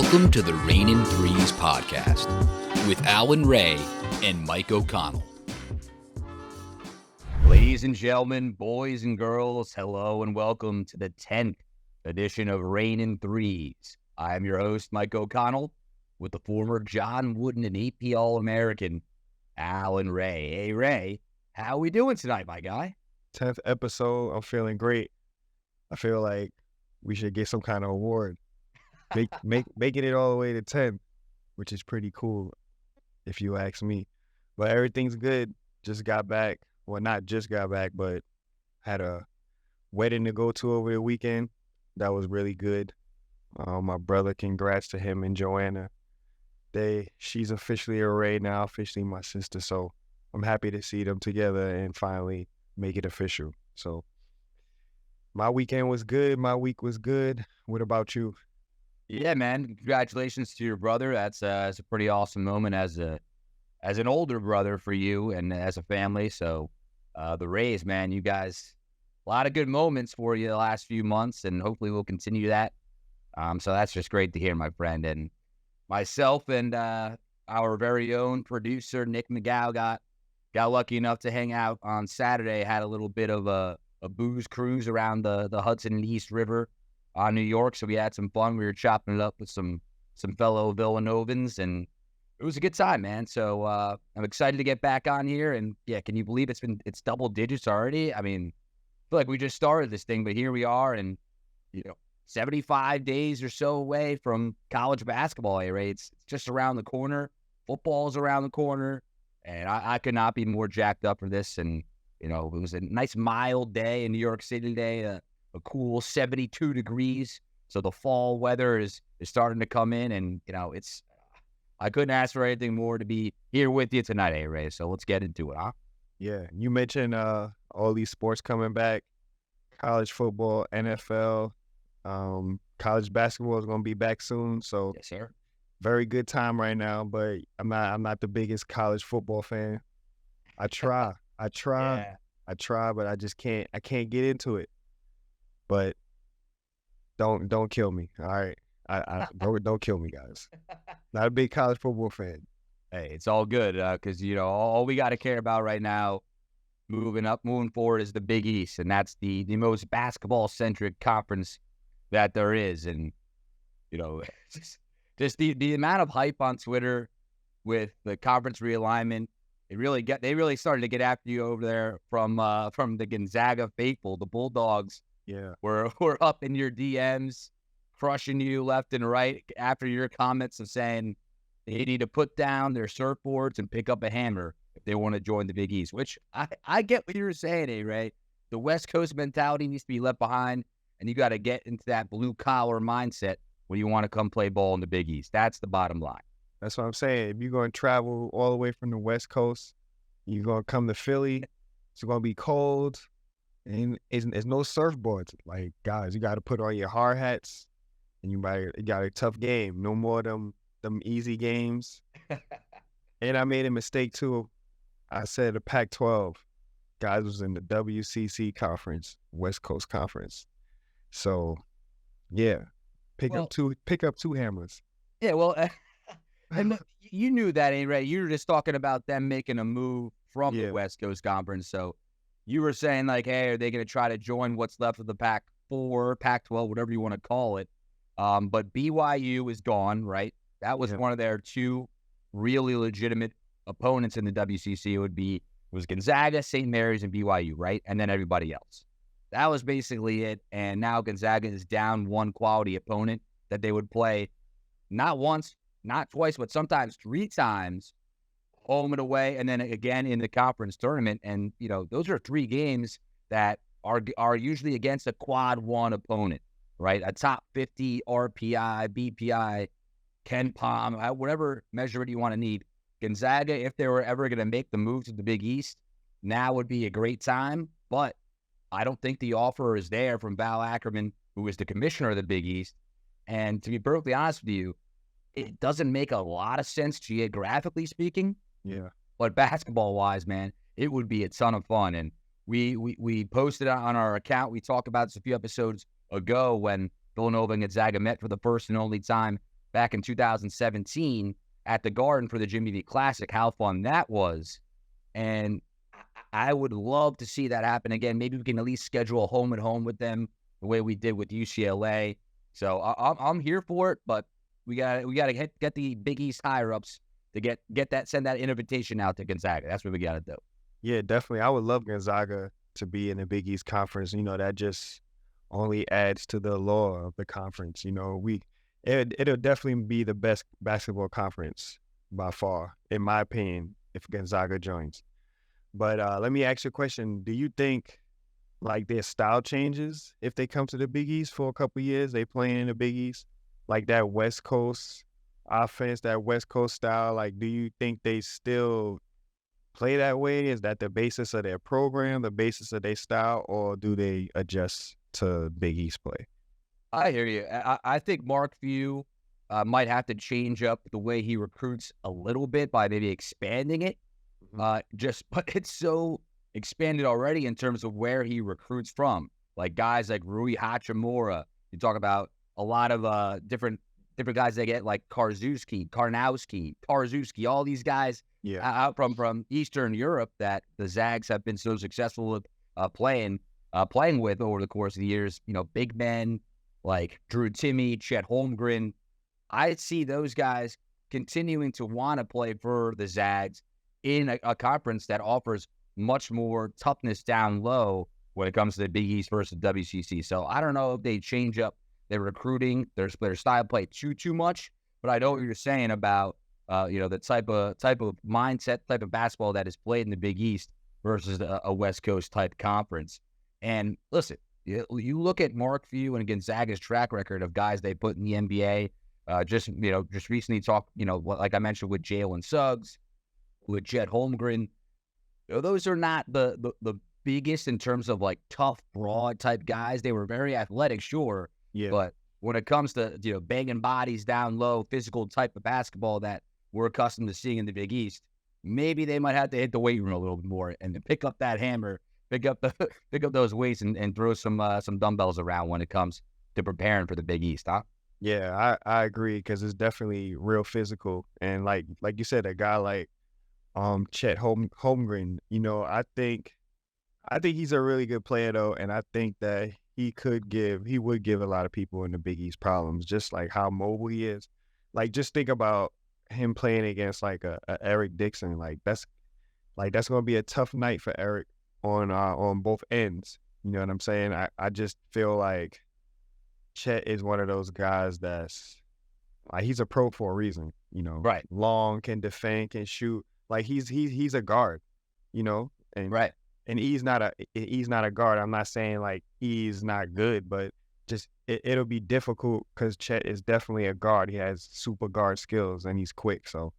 Welcome to the Raynin Threes podcast with Alan Ray and Mike O'Connell. Ladies and gentlemen, boys and girls, hello and welcome to the 10th edition of Raynin Threes. I am your host, Mike O'Connell, with the former John Wooden and AP All-American, Alan Ray. Hey, Ray, how we doing tonight, my guy? 10th episode. I'm feeling great. I feel like we should get some kind of award. Making it all the way to 10, which is pretty cool, if you ask me. But everything's good. Just got back. Well, not just got back, but had a wedding to go to over the weekend. That was really good. My brother, congrats to him and Joanna. She's officially a Ray now, officially my sister. So I'm happy to see them together and finally make it official. So my weekend was good. My week was good. What about you? Yeah, man. Congratulations to your brother. That's a pretty awesome moment as an older brother for you and as a family. So the Rays, man, you guys, a lot of good moments for you the last few months, and hopefully we'll continue that. So that's just great to hear, my friend. And myself and our very own producer, Nick McGow, got lucky enough to hang out on Saturday, had a little bit of a booze cruise around the Hudson and East River on New York, so we had some fun. We were chopping it up with some fellow Villanovans, and it was a good time, man. So I'm excited to get back on here, and yeah, can you believe it's double digits already? I mean, I feel like we just started this thing, but here we are, and 75 days or so away from college basketball, right? It's just around the corner. Football's around the corner, and I could not be more jacked up for this. And it was a nice mild day in New York City today. A cool 72 degrees. So the fall weather is starting to come in, and I couldn't ask for anything more to be here with you tonight, Ray. So let's get into it, huh? Yeah, you mentioned all these sports coming back, college football, NFL, college basketball is going to be back soon. So yes, sir. Very good time right now, but I'm not the biggest college football fan. I try, Yeah. but I just can't. I can't get into it. But don't kill me, all right? Don't kill me, guys. Not a big college football fan. Hey, it's all good because all we got to care about right now, moving forward, is the Big East, and that's the most basketball centric conference that there is. And just the amount of hype on Twitter with the conference realignment, they really started to get after you over there from the Gonzaga faithful. The Bulldogs, yeah, were up in your DMs, crushing you left and right after your comments of saying they need to put down their surfboards and pick up a hammer if they want to join the Big East, which I get what you were saying, Ray. The West Coast mentality needs to be left behind, and you got to get into that blue-collar mindset when you want to come play ball in the Big East. That's the bottom line. That's what I'm saying. If you're going to travel all the way from the West Coast, you're going to come to Philly, it's going to be cold, and there's no surfboards. Like, guys, you got to put on your hard hats, and you got a tough game. No more them easy games. And I made a mistake, too. I said the Pac-12 guys was in the WCC conference, West Coast Conference. So, yeah, pick up two hammers. Yeah, well, and you knew that, Ray. You were just talking about them making a move from the West Coast Conference. So you were saying, like, hey, are they going to try to join what's left of the Pac-4, Pac-12, whatever you want to call it? But BYU is gone, right? That was one of their two really legitimate opponents in the WCC. It was Gonzaga, St. Mary's, and BYU, right? And then everybody else. That was basically it. And now Gonzaga is down one quality opponent that they would play not once, not twice, but sometimes three times, home and away, and then again in the conference tournament. And, those are three games that are usually against a quad one opponent, right? A top 50 RPI, BPI, Ken Palm, whatever measurement you want to need. Gonzaga, if they were ever going to make the move to the Big East, now would be a great time. But I don't think the offer is there from Val Ackerman, who is the commissioner of the Big East. And to be perfectly honest with you, it doesn't make a lot of sense geographically speaking. Yeah. But basketball-wise, man, it would be a ton of fun. And we posted on our account. We talked about this a few episodes ago when Villanova and Gonzaga met for the first and only time back in 2017 at the Garden for the Jimmy V Classic, how fun that was. And I would love to see that happen again. Maybe we can at least schedule a home and home with them the way we did with UCLA. So I'm here for it, but we got to get the Big East higher ups to send that invitation out to Gonzaga. That's what we got to do. Yeah, definitely. I would love Gonzaga to be in the Big East Conference. That just only adds to the allure of the conference. It'll definitely be the best basketball conference by far, in my opinion, if Gonzaga joins. But let me ask you a question. Do you think like their style changes if they come to the Big East for a couple of years? They playing in the Big East, like that West Coast offense, that West Coast style. Like, do you think they still play that way? Is that the basis of their program, the basis of their style, or do they adjust to Big East play? I hear you. I think Mark Few might have to change up the way he recruits a little bit by maybe expanding it. But it's so expanded already in terms of where he recruits from. Like guys like Rui Hachimura. You talk about a lot of different guys they get, like Karnowski, all these guys out from Eastern Europe that the Zags have been so successful with playing with over the course of the years. Big men like Drew Timme, Chet Holmgren. I see those guys continuing to want to play for the Zags in a conference that offers much more toughness down low when it comes to the Big East versus WCC. So I don't know if they change up their recruiting, their style of play too much, but I know what you're saying about the type of mindset, type of basketball that is played in the Big East versus a West Coast type conference. And listen, you look at Mark Few and Gonzaga's track record of guys they put in the NBA. Just recently talked, like I mentioned with Jalen Suggs, with Chet Holmgren. Those are not the biggest in terms of like tough, broad type guys. They were very athletic, sure. Yeah. But when it comes to banging bodies down low, physical type of basketball that we're accustomed to seeing in the Big East, maybe they might have to hit the weight room a little bit more and pick up that hammer, pick up those weights and throw some dumbbells around when it comes to preparing for the Big East, huh? Yeah, I agree, because it's definitely real physical. And like you said, a guy like Chet Holmgren, I think he's a really good player though, and I think that he would give a lot of people in the Big East problems, just like how mobile he is. Like, just think about him playing against like a Eric Dixon. Like that's gonna be a tough night for Eric on both ends. You know what I'm saying? I just feel like Chet is one of those guys that's like, he's a pro for a reason. Right. Long, can defend, can shoot. Like he's a guard, and right. And he's not a guard. I'm not saying like he's not good, but just it'll be difficult because Chet is definitely a guard. He has super guard skills and he's quick. So,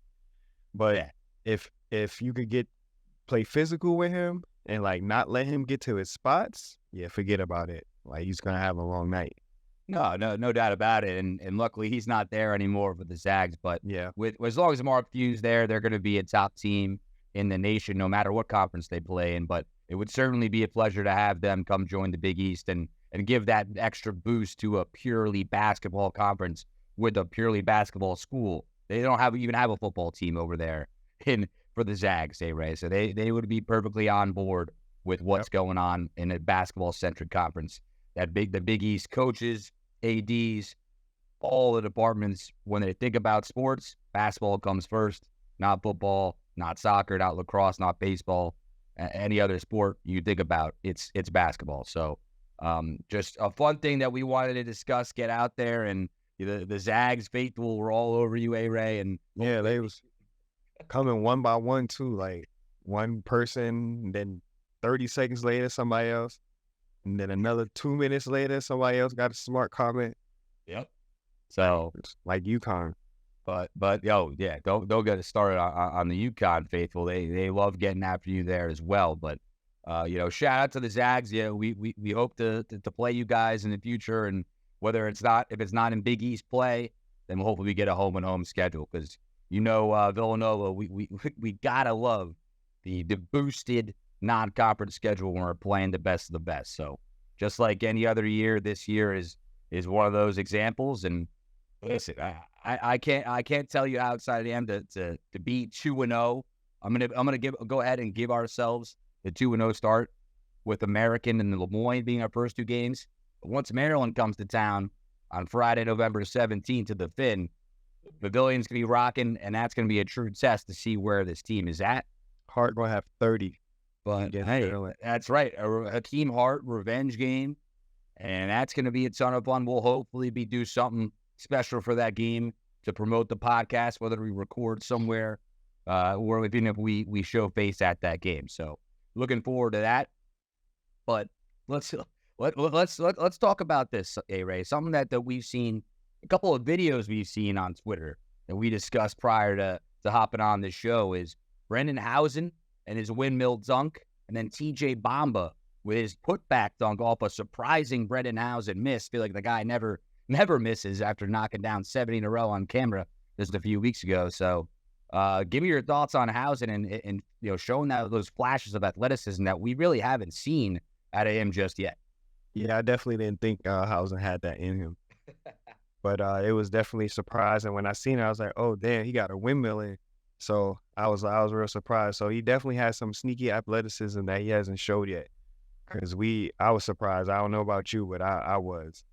but if you could play physical with him and like not let him get to his spots, forget about it. Like, he's gonna have a long night. No doubt about it. And luckily he's not there anymore for the Zags. But with as long as Mark Few's there, they're going to be a top team in the nation, no matter what conference they play in. But it would certainly be a pleasure to have them come join the Big East and give that extra boost to a purely basketball conference with a purely basketball school. They don't even have a football team over there for the Zags, Ray. So they would be perfectly on board with what's going on in a basketball-centric conference. The Big East coaches, ADs, all the departments, when they think about sports, basketball comes first, not football, not soccer, not lacrosse, not baseball, any other sport you think about, it's basketball. So just a fun thing that we wanted to discuss, get out there, and the Zags faithful were all over you, Ray. And they was coming one by one too, like one person, then 30 seconds later, somebody else. And then another 2 minutes later, somebody else got a smart comment. Yep. So it's like UConn. But don't get us started on the UConn faithful. They love getting after you there as well. But shout out to the Zags. Yeah, we hope to play you guys in the future, and if it's not in Big East play, then hopefully we get a home and home schedule, because Villanova, we gotta love the boosted non-conference schedule when we're playing the best of the best. So just like any other year, this year is one of those examples. And listen, I can't tell you how excited I am to be 2-0. I'm gonna go ahead and give ourselves the 2-0 start with American and Lemoyne being our first two games. But once Maryland comes to town on Friday, November 17th to the Finn, Pavilion's gonna be rocking, and that's gonna be a true test to see where this team is at. Hart gonna have 30 But against hey, Maryland. that's right, a Hakeem Hart revenge game, and that's gonna be a ton of fun. We'll hopefully do something special for that game to promote the podcast, whether we record somewhere or even if we show face at that game. So looking forward to that. But let's talk about this, A-Ray. Something that we've seen, a couple of videos we've seen on Twitter that we discussed prior to hopping on this show is Brendan Housen and his windmill dunk, and then TJ Bamba with his putback dunk off a surprising Brendan Housen miss. Feel like the guy never misses after knocking down 70 in a row on camera just a few weeks ago. So give me your thoughts on Housen and showing those flashes of athleticism that we really haven't seen out of him just yet. Yeah, I definitely didn't think Hausen had that in him. But it was definitely surprising. When I seen it, I was like, oh, damn, he got a windmill in. So I was real surprised. So he definitely has some sneaky athleticism that he hasn't showed yet. Because I was surprised. I don't know about you, but I was.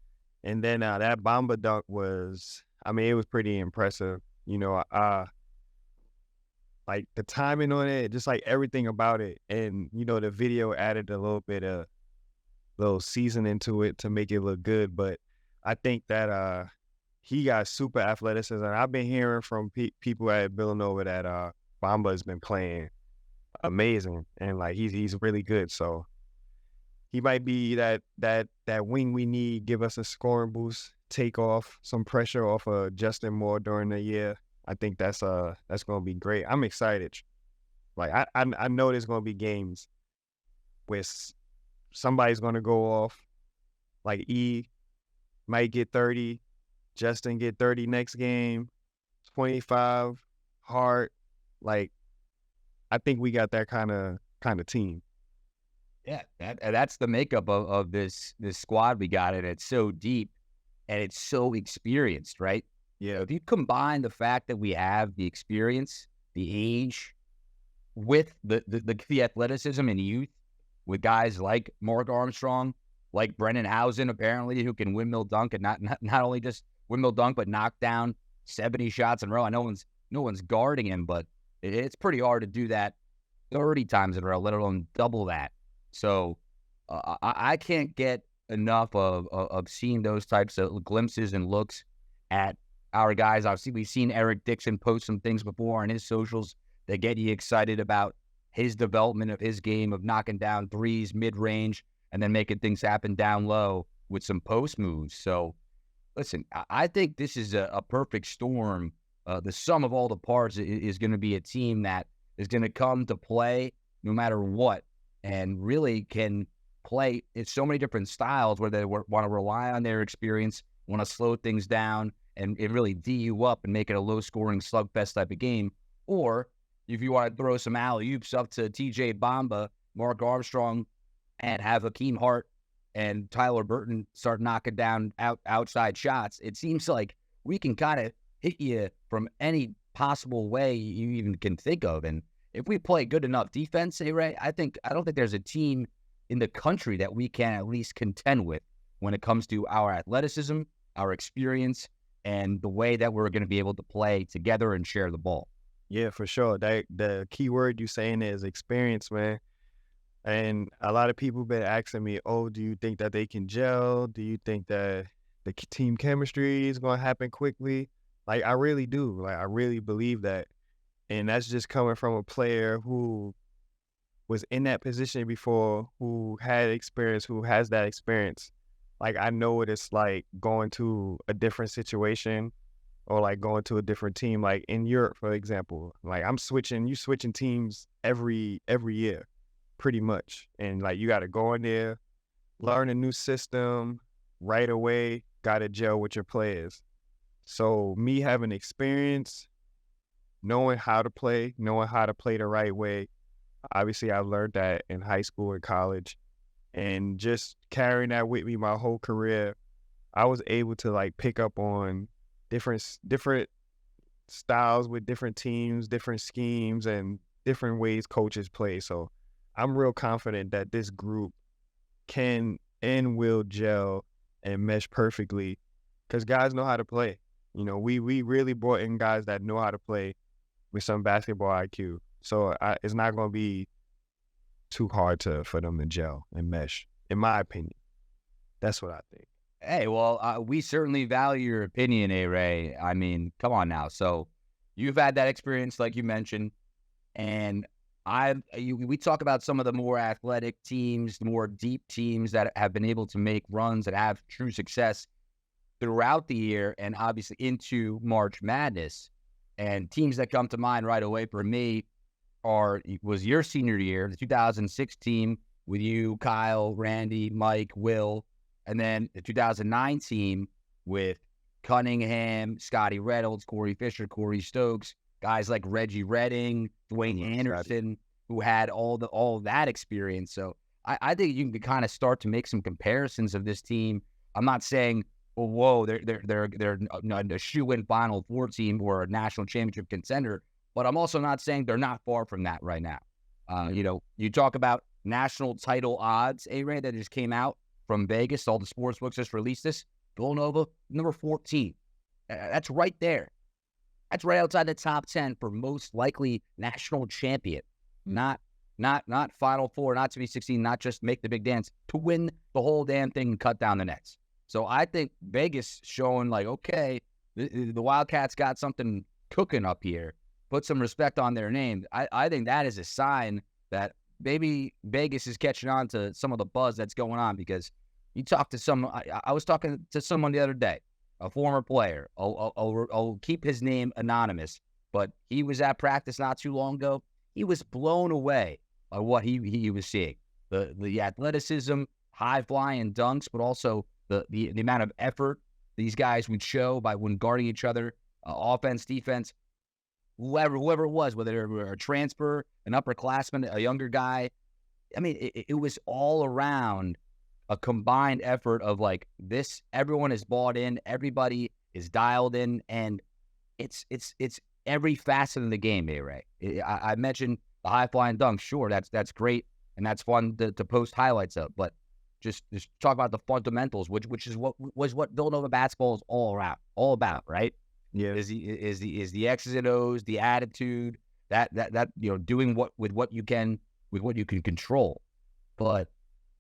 And then that Bamba dunk was, I mean, it was pretty impressive. Like the timing on it, just like everything about it. And, the video added a little bit of little seasoning to it to make it look good. But I think that he got super athleticism. I've been hearing from people at Villanova that Bamba has been playing amazing, and like he's really good. So he might be that wing we need, give us a scoring boost, take off some pressure off of Justin Moore during the year. I think that's gonna be great. I'm excited. Like I know there's gonna be games where somebody's gonna go off. Like E might get 30, Justin get 30 next game, 25, Hart. Like I think we got that kind of team. Yeah, that's the makeup of this squad we got, and it's so deep and it's so experienced, right? Yeah. If you combine the fact that we have the experience, the age, with the athleticism and youth, with guys like Mark Armstrong, like Brendan Housen, apparently, who can windmill dunk and not only just windmill dunk, but knock down 70 shots in a row. I know no one's guarding him, but it's pretty hard to do that 30 times in a row, let alone double that. So I can't get enough of seeing those types of glimpses and looks at our guys. Obviously, we've seen Eric Dixon post some things before on his socials that get you excited about his development of his game of knocking down threes mid-range and then making things happen down low with some post moves. So, listen, I think this is a perfect storm. The sum of all the parts is going to be a team that is going to come to play no matter what, and really can play in so many different styles where they want to rely on their experience, want to slow things down, and really D you up and make it a low-scoring slugfest type of game. Or if you want to throw some alley-oops up to TJ Bamba, Mark Armstrong, and have Hakeem Hart and Tyler Burton start knocking down outside shots, it seems like we can kind of hit you from any possible way you even can think of. And if we play good enough defense, Ray, I don't think there's a team in the country that we can at least contend with when it comes to our athleticism, our experience, and the way that we're going to be able to play together and share the ball. Yeah, for sure. The key word you saying is experience, man. And a lot of people been asking me, oh, do you think that they can gel? Do you think that the team chemistry is going to happen quickly? Like, I really do. Like, I really believe that. And that's just coming from a player who was in that position before, who had experience, who has that experience. Like, I know what it's like going to a different situation or like going to a different team. Like in Europe, for example, like you switching teams every year pretty much. And like, you got to go in there, learn a new system right away, got to gel with your players. So me having experience, knowing how to play the right way. Obviously, I've learned that in high school and college, and just carrying that with me my whole career, I was able to like pick up on different styles with different teams, different schemes, and different ways coaches play. So I'm real confident that this group can and will gel and mesh perfectly because guys know how to play. You know, we really brought in guys that know how to play with some basketball IQ. So it's not going to be too hard for them to gel and mesh, in my opinion. That's what I think. Hey, well, we certainly value your opinion, A-Ray. I mean, come on now. So you've had that experience, like you mentioned, and we talk about some of the more athletic teams, the more deep teams that have been able to make runs and have true success throughout the year and obviously into March Madness. And teams that come to mind right away for me was your senior year, the 2006 team with you, Kyle, Randy, Mike, Will, and then the 2009 team with Cunningham, Scotty Reynolds, Corey Fisher, Corey Stokes, guys like Reggie Redding, Dwayne Anderson, who had all that experience. So I think you can kind of start to make some comparisons of this team. I'm not saying, well, whoa, they're a shoe-in Final Four team or a national championship contender, but I'm also not saying they're not far from that right now. You talk about national title odds, A-Ray, that just came out from Vegas. All the sports books just released this. Villanova, number 14. That's right there. That's right outside the top 10 for most likely national champion. Not Final Four, not to be 16, not just make the big dance, to win the whole damn thing and cut down the nets. So I think Vegas showing like, okay, the Wildcats got something cooking up here. Put some respect on their name. I think that is a sign that maybe Vegas is catching on to some of the buzz that's going on, because you talk to I was talking to someone the other day, a former player. I'll keep his name anonymous, but he was at practice not too long ago. He was blown away by what he was seeing. The athleticism, high flying dunks, but also the amount of effort these guys would show by when guarding each other, offense, defense, whoever it was, whether they were a transfer, an upperclassman, a younger guy. I mean, it was all around a combined effort of like this. Everyone is bought in, everybody is dialed in, and it's every facet of the game, A-Ray. I mentioned the high flying dunk. Sure, that's great, and that's fun to post highlights of. But just talk about the fundamentals, which is what Villanova basketball is all about, right? Yeah, Is the X's and O's, the attitude, that doing with what you can control. But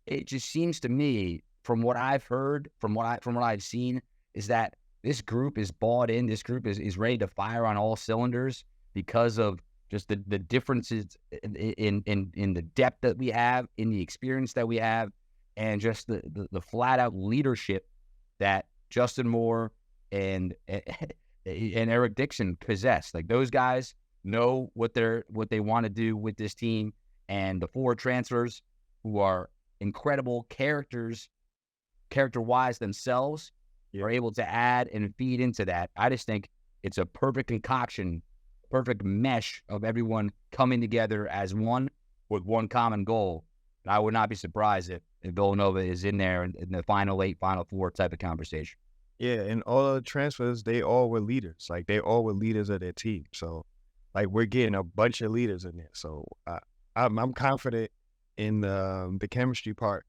it just seems to me, from what I've heard, from what I've seen, is that this group is bought in. This group is ready to fire on all cylinders because of just the differences in the depth that we have, in the experience that we have, and just the flat out leadership that Justin Moore and Eric Dixon possess. Like, those guys know what they want to do with this team, and the 4 transfers, who are incredible character-wise themselves, are able to add and feed into that. I just think it's a perfect concoction, perfect mesh of everyone coming together as one with one common goal. And I would not be surprised if Villanova is in there in the Final 8, Final 4 type of conversation. Yeah, and all of the transfers, they all were leaders. Like, they all were leaders of their team. So, like, we're getting a bunch of leaders in there. So, I'm confident in the chemistry part.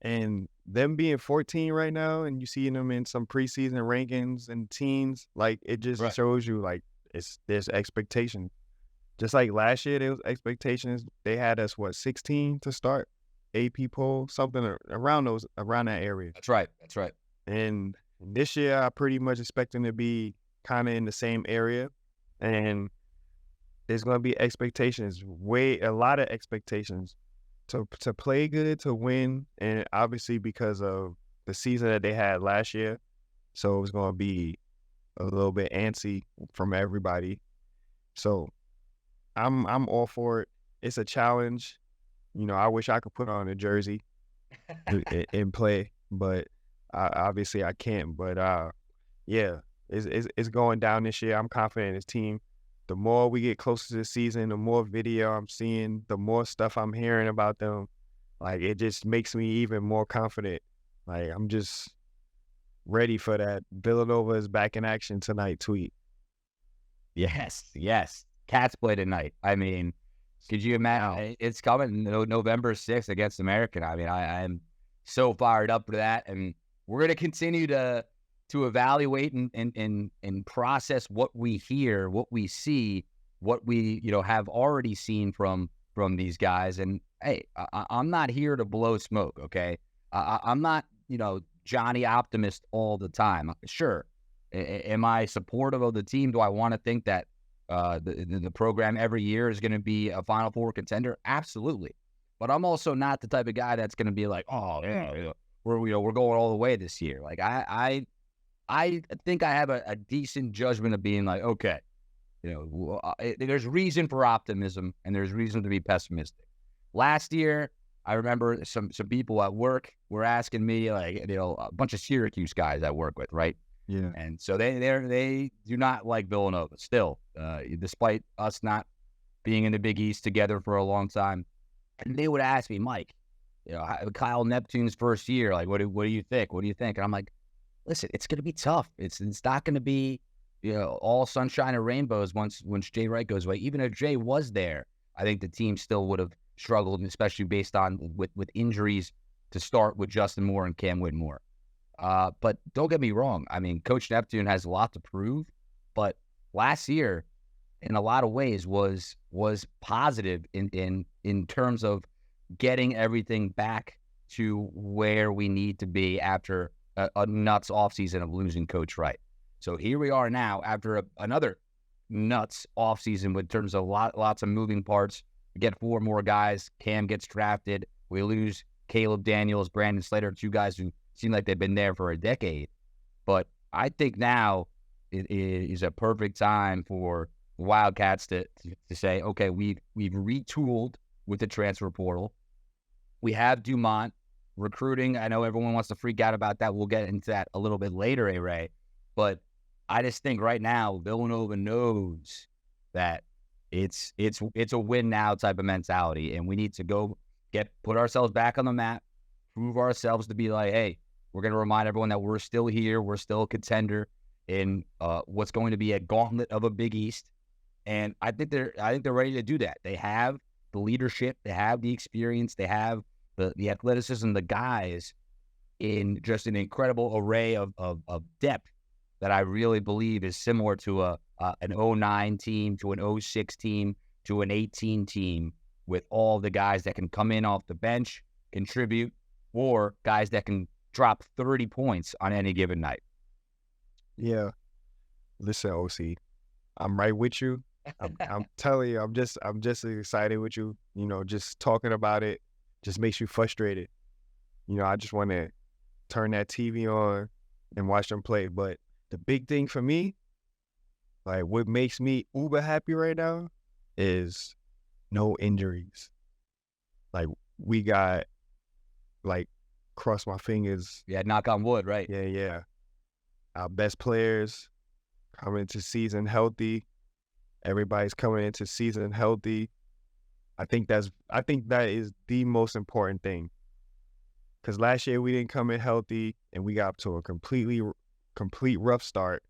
And them being 14 right now, and you seeing them in some preseason rankings and teams, like, it just shows you, like, there's expectation. Just like last year, there was expectations. They had us, 16 to start AP poll, something around that area. That's right. And this year, I pretty much expect them to be kind of in the same area. And there's going to be expectations, a lot of expectations to play good, to win. And obviously because of the season that they had last year. So it was going to be a little bit antsy from everybody. So I'm all for it. It's a challenge. I wish I could put on a jersey and play, but obviously I can't. But yeah, it's going down this year. I'm confident in this team. The more we get closer to the season, the more video I'm seeing, the more stuff I'm hearing about them. Like, it just makes me even more confident. Like, I'm just ready for that Villanova is back in action tonight tweet. Yes, yes. Cats play tonight. I mean, could you imagine? It's coming November 6th against American. I mean, I'm so fired up for that, and we're going to continue to evaluate and process what we hear, what we see, what we have already seen from these guys. And hey, I'm not here to blow smoke. Okay, I'm not Johnny Optimist all the time. Sure, am I supportive of the team? Do I want to think that the program every year is going to be a Final Four contender? Absolutely. But I'm also not the type of guy that's going to be like, oh yeah, we're going all the way this year. Like I think I have a decent judgment of being like, okay, there's reason for optimism and there's reason to be pessimistic. Last year, I remember some people at work were asking me, like, a bunch of Syracuse guys I work with, right? Yeah. And so they do not like Villanova still, despite us not being in the Big East together for a long time. And they would ask me, Mike, Kyle Neptune's first year, like, what do you think? What do you think? And I'm like, listen, it's going to be tough. It's not going to be all sunshine and rainbows once Jay Wright goes away. Even if Jay was there, I think the team still would have struggled, especially based on with injuries to start with Justin Moore and Cam Whitmore. But don't get me wrong. I mean, Coach Neptune has a lot to prove, but last year, in a lot of ways, was positive in terms of getting everything back to where we need to be after a nuts offseason of losing Coach Wright. So here we are now after another nuts offseason in terms of lots of moving parts. We get 4 more guys. Cam gets drafted. We lose Caleb Daniels, Brandon Slater, 2 guys who seem like they've been there for a decade. But I think now it is a perfect time for Wildcats to say, okay, we've retooled with the transfer portal. We have Dumont recruiting. I know everyone wants to freak out about that. We'll get into that a little bit later, Ray. But I just think right now Villanova knows that it's a win now type of mentality, and we need to go put ourselves back on the map, prove ourselves to be like, hey, we're going to remind everyone that we're still here, we're still a contender in what's going to be a gauntlet of a Big East, and I think they're ready to do that. They have the leadership, they have the experience, they have the athleticism, the guys in just an incredible array of depth that I really believe is similar to an 09 team, to an 06 team, to an 18 team, with all the guys that can come in off the bench, contribute, or guys that can drop 30 points on any given night. Yeah. Listen, OC, I'm right with you. I'm telling you, I'm just excited with you. Just talking about it just makes you frustrated. I just want to turn that TV on and watch them play. But the big thing for me, like what makes me uber happy right now, is no injuries. Like we got, like, cross my fingers. Yeah, knock on wood, right? Yeah. Our best players coming into season healthy. Everybody's coming into season healthy. I think that is the most important thing. Because last year we didn't come in healthy and we got up to a complete rough start.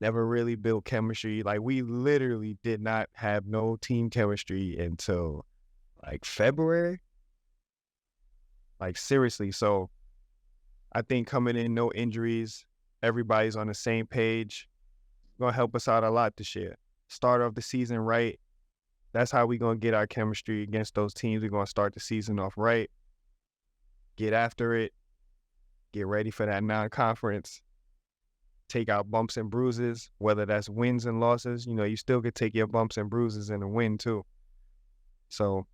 Never really built chemistry. Like we literally did not have no team chemistry until like February. Like seriously. So I think coming in, no injuries, everybody's on the same page. Gonna help us out a lot this year. Start off the season right. That's how we're going to get our chemistry against those teams. We're going to start the season off right. Get after it. Get ready for that non-conference. Take out bumps and bruises, whether that's wins and losses. You still could take your bumps and bruises in a win too. So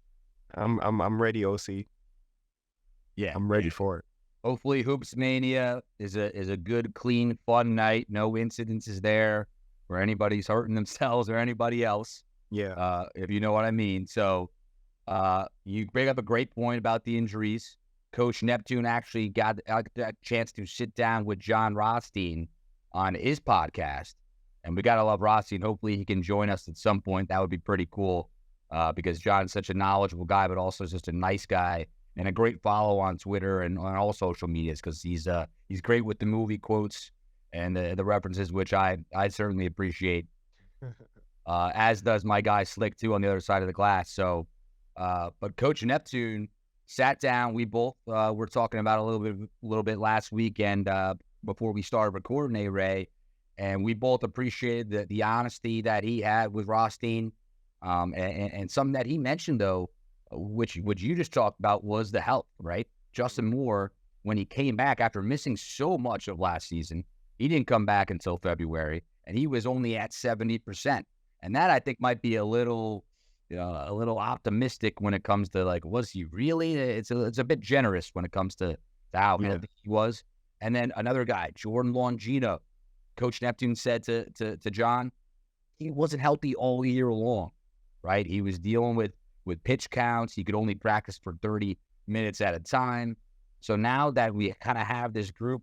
I'm ready, OC. Yeah. I'm ready for it. Hopefully Hoops Mania is a good, clean, fun night. No incidences there where anybody's hurting themselves or anybody else. Yeah. If you know what I mean. So you bring up a great point about the injuries. Coach Neptune actually got that chance to sit down with John Rothstein on his podcast. And we got to love Rothstein. Hopefully he can join us at some point. That would be pretty cool because John's such a knowledgeable guy, but also just a nice guy. and a great follow on Twitter and on all social medias because he's great with the movie quotes and the references, which I certainly appreciate. As does my guy Slick too on the other side of the glass. So, but Coach Neptune sat down. We both were talking about a little bit last weekend before we started recording, Ray, and we both appreciated the honesty that he had with Rothstein, and something that he mentioned though, which you just talked about, was the health. Right, Justin Moore, when he came back after missing so much of last season, he didn't come back until February, and he was only at 70%. And that I think might be a little optimistic when it comes to like, was he really? It's a bit generous when it comes to how healthy he was. And then another guy, Jordan Longino, Coach Neptune said to John, he wasn't healthy all year long, right? He was dealing with pitch counts. He could only practice for 30 minutes at a time. So now that we kind of have this group,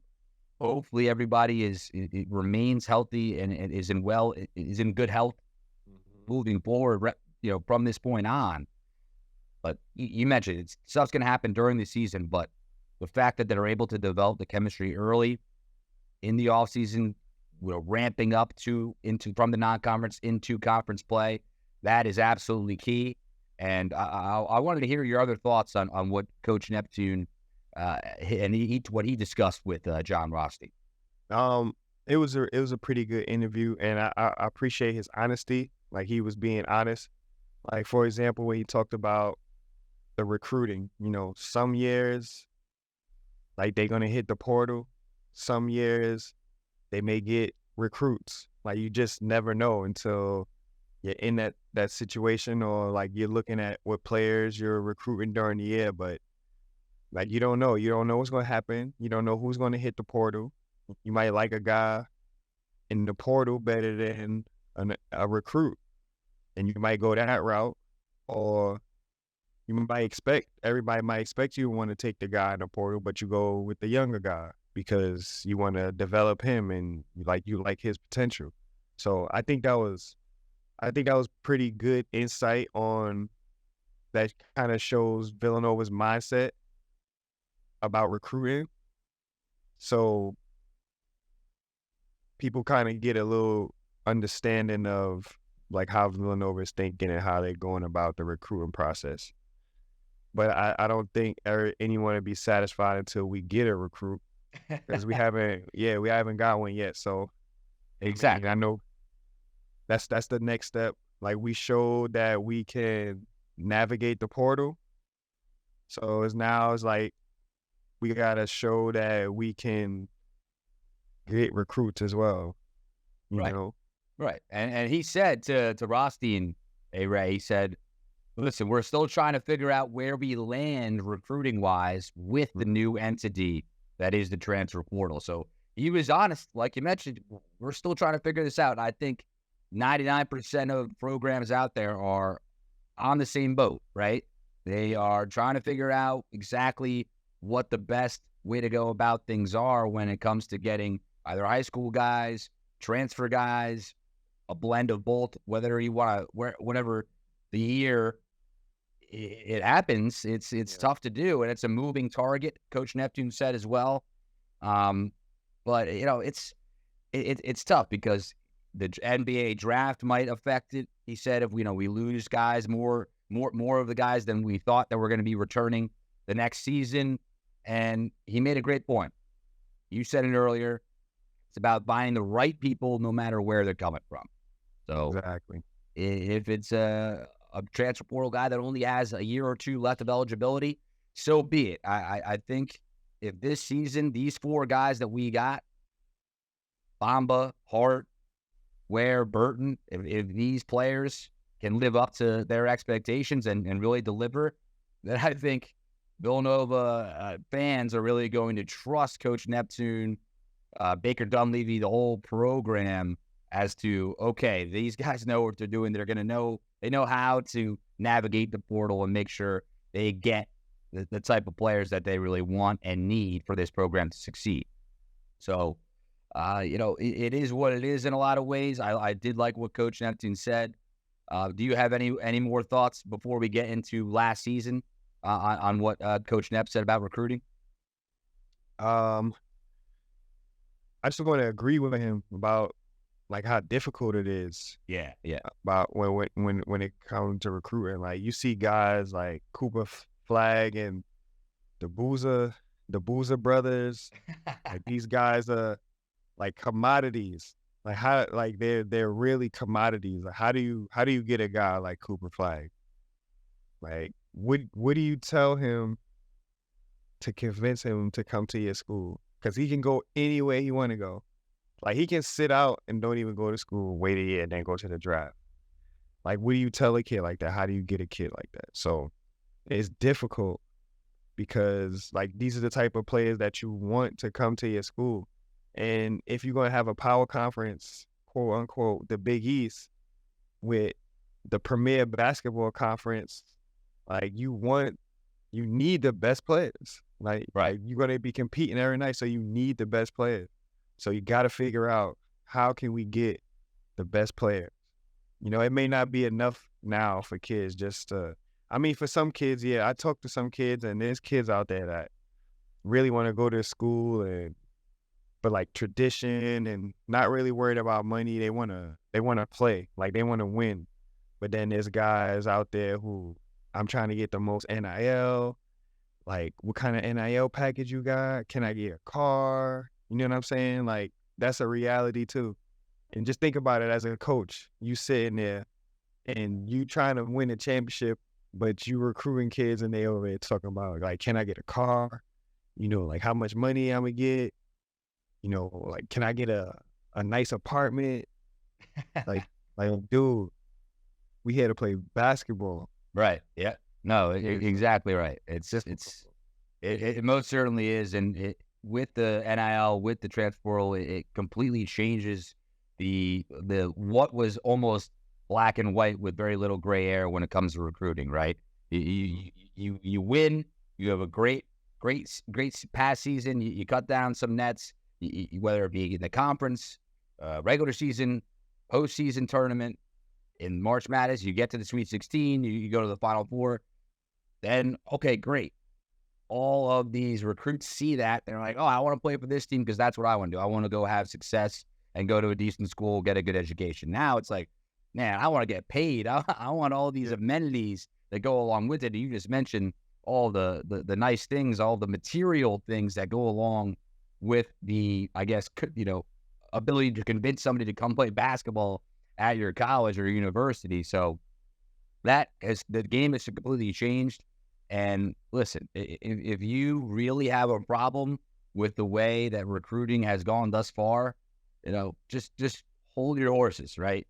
hopefully everybody it remains healthy and is in good health moving forward, from this point on. But you mentioned stuff's going to happen during the season, but the fact that they're able to develop the chemistry early in the offseason, ramping up from the non-conference into conference play, that is absolutely key. And I wanted to hear your other thoughts on what Coach Neptune and what he discussed with John Rothstein. It was a pretty good interview, and I appreciate his honesty. Like, he was being honest. Like, for example, when he talked about the recruiting, some years, like, they're going to hit the portal. Some years, they may get recruits. Like, you just never know until you're in that situation, or, like, you're looking at what players you're recruiting during the year. But, like, you don't know. You don't know what's going to happen. You don't know who's going to hit the portal. You might like a guy in the portal better than a recruit, and you might go that route, or everybody might expect you to want to take the guy in the portal, but you go with the younger guy because you want to develop him and you like his potential. So I think that was pretty good insight on that. Kind of shows Villanova's mindset about recruiting. So people kind of get a little understanding of like how Villanova is thinking and how they're going about the recruiting process. But I don't think anyone would be satisfied until we get a recruit, because we haven't got one yet. So Exactly. I know that's the next step. Like, we showed that we can navigate the portal. So it's like we gotta show that we can get recruits as well. You Right. know? Right. And he said to Rothstein, Ray, he said, listen, we're still trying to figure out where we land recruiting-wise with the new entity that is the transfer portal. So he was honest. Like you mentioned, we're still trying to figure this out. And I think 99% of programs out there are on the same boat, right? They are trying to figure out exactly what the best way to go about things are when it comes to getting either high school guys, transfer guys, a blend of both, whether you want to, whenever the year it happens, it's tough to do, and it's a moving target. Coach Neptune said as well. But it's tough because the NBA draft might affect it. He said if we lose guys, more of the guys than we thought that were going to be returning the next season. And he made a great point. You said it earlier. It's about buying the right people, no matter where they're coming from. So Exactly. if it's a transfer portal guy that only has a year or two left of eligibility, so be it. I think if this season, these four guys that we got, Bamba, Hart, Ware, Burton, if these players can live up to their expectations and really deliver, then I think Villanova fans are really going to trust Coach Neptune, Baker Dunleavy, the whole program, as to, okay, these guys know what they're doing. They're going to know, they know how to navigate the portal and make sure they get the type of players that they really want and need for this program to succeed. So, it is what it is in a lot of ways. I did like what Coach Neptune said. Do you have any more thoughts before we get into last season on what Coach Knapp said about recruiting? Um, I just want to agree with him about like how difficult it is Yeah, yeah. about when it comes to recruiting. Like you see guys like Cooper Flag and the Boozer brothers. Like these guys are like commodities. Like how like they're really commodities. Like how do you get a guy like Cooper Flag? Like what do you tell him to convince him to come to your school? Because he can go anywhere he want to go. Like he can sit out and don't even go to school, wait a year, and then go to the draft. Like, what do you tell a kid like that? How do you get a kid like that? So it's difficult because like these are the type of players that you want to come to your school. And if you're gonna have a power conference, quote unquote, the Big East with the premier basketball conference, like you need the best players. Right. Like you're gonna be competing every night, so you need the best players. So you got to figure out how can we get the best players. You know, it may not be enough now for kids just to. I mean, for some kids, yeah, I talk to some kids, and there's kids out there that really want to go to school but like tradition and not really worried about money. They wanna play, like they want to win. But then there's guys out there who I'm trying to get the most NIL. Like, what kind of NIL package you got? Can I get a car? You know what I'm saying? Like, that's a reality too. And just think about it as a coach. You sitting there and you trying to win a championship, but you recruiting kids and they over there talking about like, can I get a car? You know, like how much money I'm gonna get? You know, like can I get a nice apartment? Like, dude, we here to play basketball. Right. Yeah. No, exactly right. It's just it most certainly is, and with the NIL, with the transfer portal, it completely changes the what was almost black and white with very little gray area when it comes to recruiting. Right. You win. You have a great past season. You cut down some nets, whether it be in the conference, regular season, postseason tournament. In March Madness, you get to the Sweet 16, you go to the Final Four, then, okay, great. All of these recruits see that. They're like, oh, I want to play for this team because that's what I want to do. I want to go have success and go to a decent school, get a good education. Now it's like, man, I want to get paid. I want all these amenities that go along with it. You just mentioned all the nice things, all the material things that go along with the, I guess, ability to convince somebody to come play basketball at your college or university. So the game has completely changed. And listen, if you really have a problem with the way that recruiting has gone thus far, just hold your horses, right?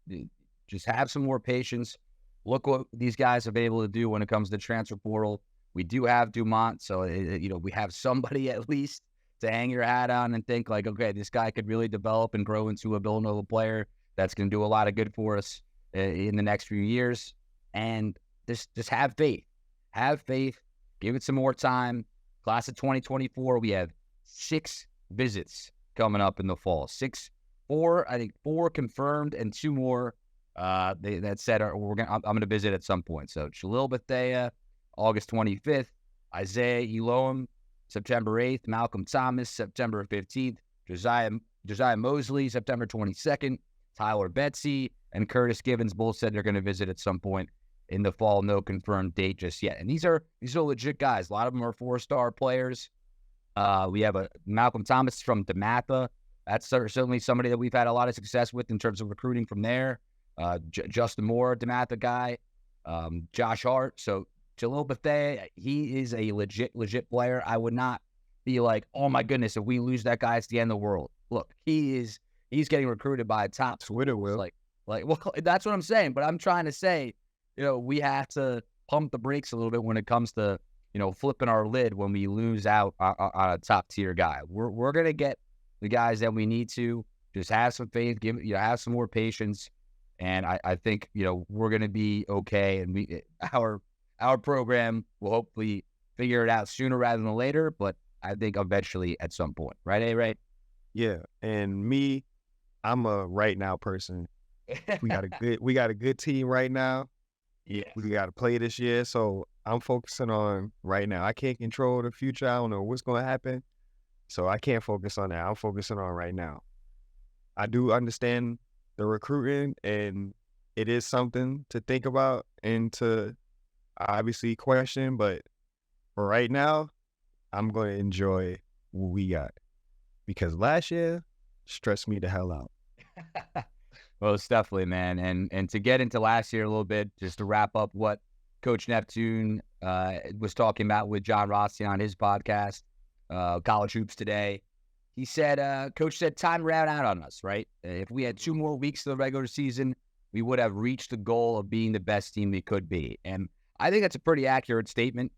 Just have some more patience. Look what these guys have been able to do when it comes to transfer portal. We do have Dumont, so we have somebody at least to hang your hat on and think like, okay, this guy could really develop and grow into a Villanova player that's going to do a lot of good for us in the next few years. And just have faith. Have faith. Give it some more time. Class of 2024, we have 6 visits coming up in the fall. 4 confirmed, and 2 more that said I'm going to visit at some point. So Jalil Bethea, August 25th. Isaiah Elohim, September 8th. Malcolm Thomas, September 15th. Josiah Mosley, September 22nd. Tyler Betsy and Curtis Givens both said they're going to visit at some point in the fall. No confirmed date just yet. And these are legit guys. A lot of them are 4-star players. We have a Malcolm Thomas from DeMatha. That's certainly somebody that we've had a lot of success with in terms of recruiting from there. Justin Moore, DeMatha guy. Josh Hart. So Jalil Bethea, he is a legit player. I would not be like, oh my goodness, if we lose that guy, it's the end of the world. Look, he's getting recruited by a top Twitter will. Well, that's what I'm saying. But I'm trying to say, we have to pump the brakes a little bit when it comes to, flipping our lid when we lose out on a top tier guy. We're going to get the guys that we need to. Just have some faith, have some more patience. And I think, we're going to be okay. And our program will hopefully figure it out sooner rather than later. But I think eventually at some point. Right, A-Ray? Yeah. And me, I'm a right now person. We got a good team right now. Yeah. We got to play this year. So I'm focusing on right now. I can't control the future. I don't know what's going to happen. So I can't focus on that. I'm focusing on right now. I do understand the recruiting, and it is something to think about and to obviously question. But for right now, I'm going to enjoy what we got because last year stressed me the hell out. Well, it's definitely, man. And to get into last year a little bit, just to wrap up what Coach Neptune was talking about with John Rossi on his podcast, College Hoops Today. He said, Coach said, time ran out on us, right? If we had 2 more weeks of the regular season, we would have reached the goal of being the best team we could be. And I think that's a pretty accurate statement,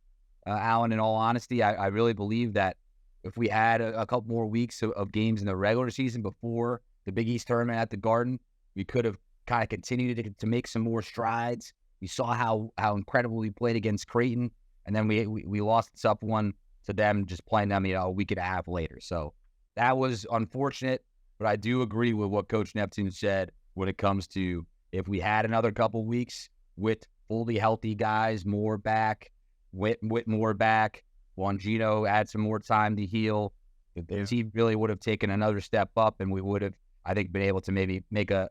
Alan, in all honesty. I really believe that if we had a couple more weeks of games in the regular season before the Big East tournament at the Garden, we could have kind of continued to make some more strides. We saw how incredible we played against Creighton, and then we lost the tough one to them, just playing them, a week and a half later. So that was unfortunate, but I do agree with what Coach Neptune said when it comes to if we had another couple weeks with fully healthy guys, more back, Whitmore back, Longino had some more time to heal, the team really would have taken another step up, and we would have, I think, been able to maybe make a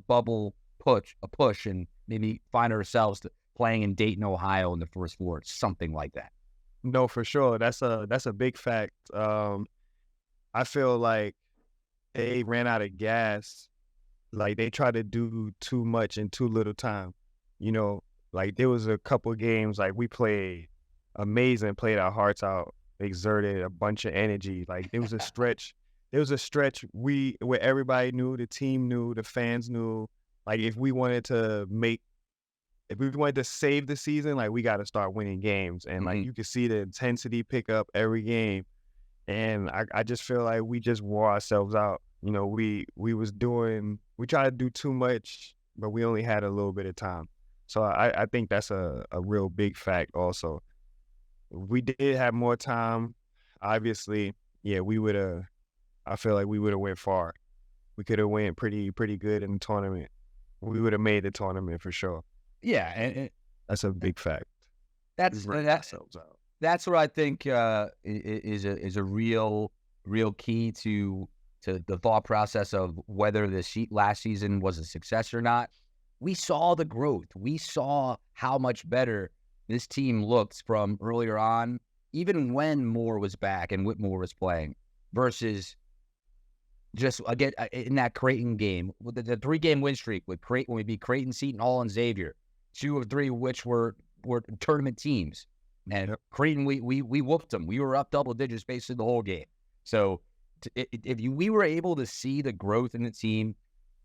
bubble push, and maybe find ourselves playing in Dayton, Ohio in the first four, something like that. No, for sure. That's a big fact. I feel like they ran out of gas. Like they tried to do too much in too little time. Like there was a couple of games like we played amazing, played our hearts out, exerted a bunch of energy. Like there was a stretch. Where everybody knew, the team knew, the fans knew. Like if we wanted to save the season, like we got to start winning games. And like you could see the intensity pick up every game. And I just feel like we just wore ourselves out. We tried to do too much, but we only had a little bit of time. So I think that's a real big fact also. If we did have more time, obviously, yeah, I feel like we would have went far. We could have went pretty good in the tournament. We would have made the tournament for sure. Yeah, and that's a big fact. That's what I think is a real key to the thought process of whether the last season was a success or not. We saw the growth. We saw how much better this team looked from earlier on, even when Moore was back and Whitmore was playing, versus just again in that Creighton game, with the 3-game win streak with Creighton, when we beat Creighton, Seton Hall, and Xavier, 2 of 3 of which were tournament teams. And Creighton, we whooped them. We were up double digits basically the whole game. So we were able to see the growth in the team,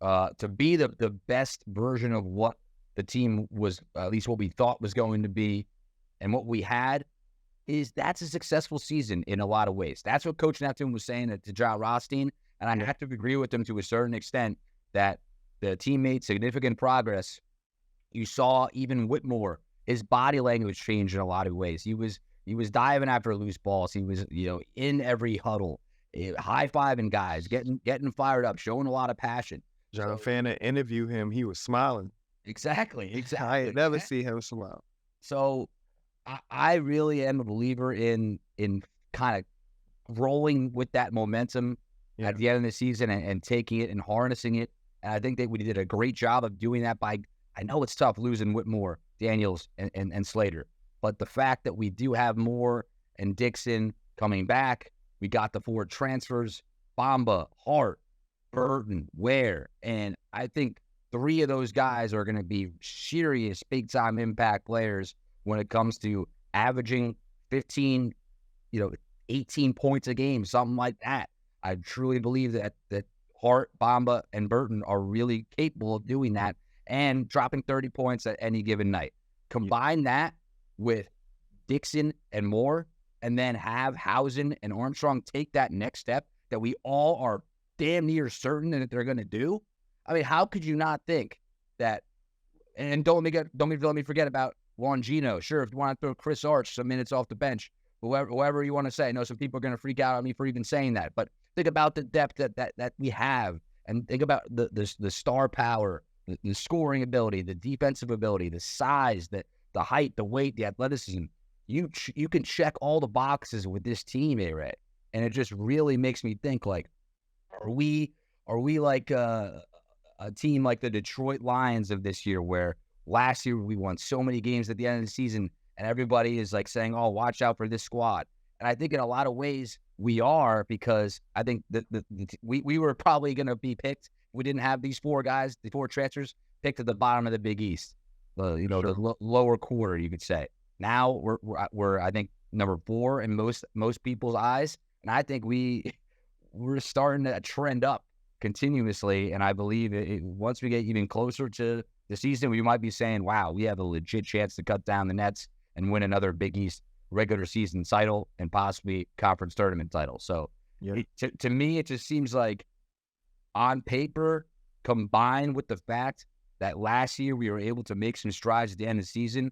to be the best version of what the team was, at least what we thought was going to be, and what we had, that's a successful season in a lot of ways. That's what Coach Neptune was saying to John Rothstein, and I have to agree with him to a certain extent that the team made significant progress. You saw even Whitmore, his body language changed in a lot of ways. He was diving after loose balls. He was, in every huddle, high-fiving guys, getting fired up, showing a lot of passion. John Fana interviewed him. He was smiling. Exactly. I had never seen him smile. So I really am a believer in kind of rolling with that momentum at the end of the season and taking it and harnessing it. And I think that we did a great job of doing that I know it's tough losing Whitmore, Daniels, and Slater. But the fact that we do have Moore and Dixon coming back, we got the 4 transfers, Bamba, Hart, Burton, Ware. And I think 3 of those guys are going to be serious big-time impact players when it comes to averaging 15, 18 points a game, something like that. I truly believe that Hart, Bamba, and Burton are really capable of doing that and dropping 30 points at any given night. Combine that with Dixon and Moore, and then have Housen and Armstrong take that next step that we all are damn near certain that they're going to do. I mean, how could you not think that? And don't let me forget about Longino. Sure, if you want to throw Chris Arch some minutes off the bench, whoever you want to say. I know some people are going to freak out on me for even saying that, but think about the depth that we have, and think about the star power, the scoring ability, the defensive ability, the size, the height, the weight, the athleticism. You can check all the boxes with this team, A-Ray. And it just really makes me think, like, are we like a team like the Detroit Lions of this year, where last year we won so many games at the end of the season, and everybody is like saying, "Oh, watch out for this squad." And I think in a lot of ways we are, because I think we were probably going to be picked. We didn't have these four guys, the four transfers, picked at the bottom of the Big East, the lower quarter, you could say. Now we're I think number 4 in most people's eyes, and I think we're starting to trend up continuously. And I believe once we get even closer to the season, we might be saying, wow, we have a legit chance to cut down the Nets and win another Big East regular season title and possibly conference tournament title. So to me, it just seems like, on paper, combined with the fact that last year we were able to make some strides at the end of the season,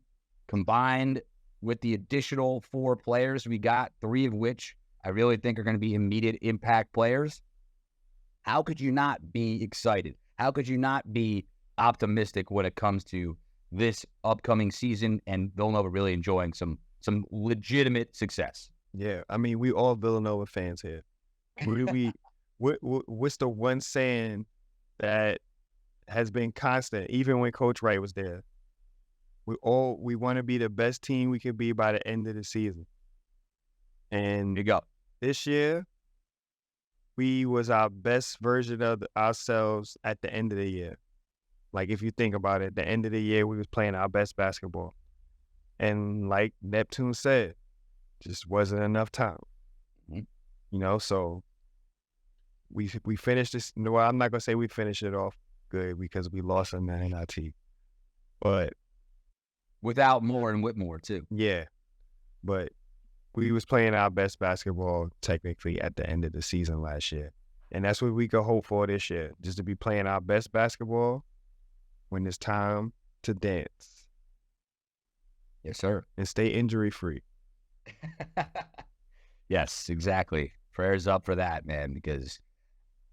combined with the additional 4 players we got, 3 of which I really think are going to be immediate impact players, how could you not be excited? How could you not be optimistic when it comes to this upcoming season and Villanova really enjoying some legitimate success? Yeah, I mean, we all Villanova fans here. What's the one saying that has been constant, even when Coach Wright was there? We want to be the best team we can be by the end of the season. And you go. This year, we was our best version of ourselves at the end of the year. Like, if you think about it, the end of the year, we was playing our best basketball. And like Neptune said, just wasn't enough time. Mm-hmm. So we finished this. Well, I'm not going to say we finished it off good, because we lost on the NIT. But without Moore and Whitmore, too. Yeah. But we was playing our best basketball technically at the end of the season last year. And that's what we could hope for this year, just to be playing our best basketball when it's time to dance. Yes, sir. And stay injury-free. Yes, exactly. Prayers up for that, man, because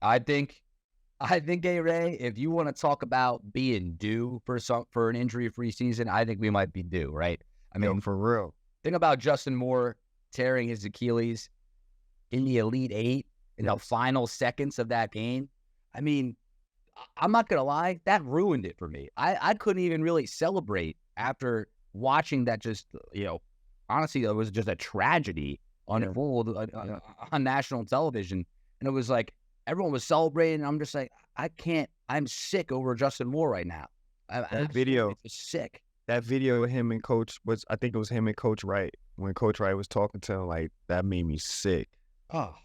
I think, A-Ray, if you want to talk about being due for an injury-free season, I think we might be due, right? I mean, for real. Think about Justin Moore tearing his Achilles in the Elite Eight in the final seconds of that game. I mean, I'm not going to lie, that ruined it for me. I couldn't even really celebrate after watching that. Just, honestly, it was just a tragedy unfold on national television. And it was like, everyone was celebrating. I'm just like, I'm sick over Justin Moore right now. That video, sick. That video of him and I think it was him and Coach Wright. When Coach Wright was talking to him, like, that made me sick. Oh,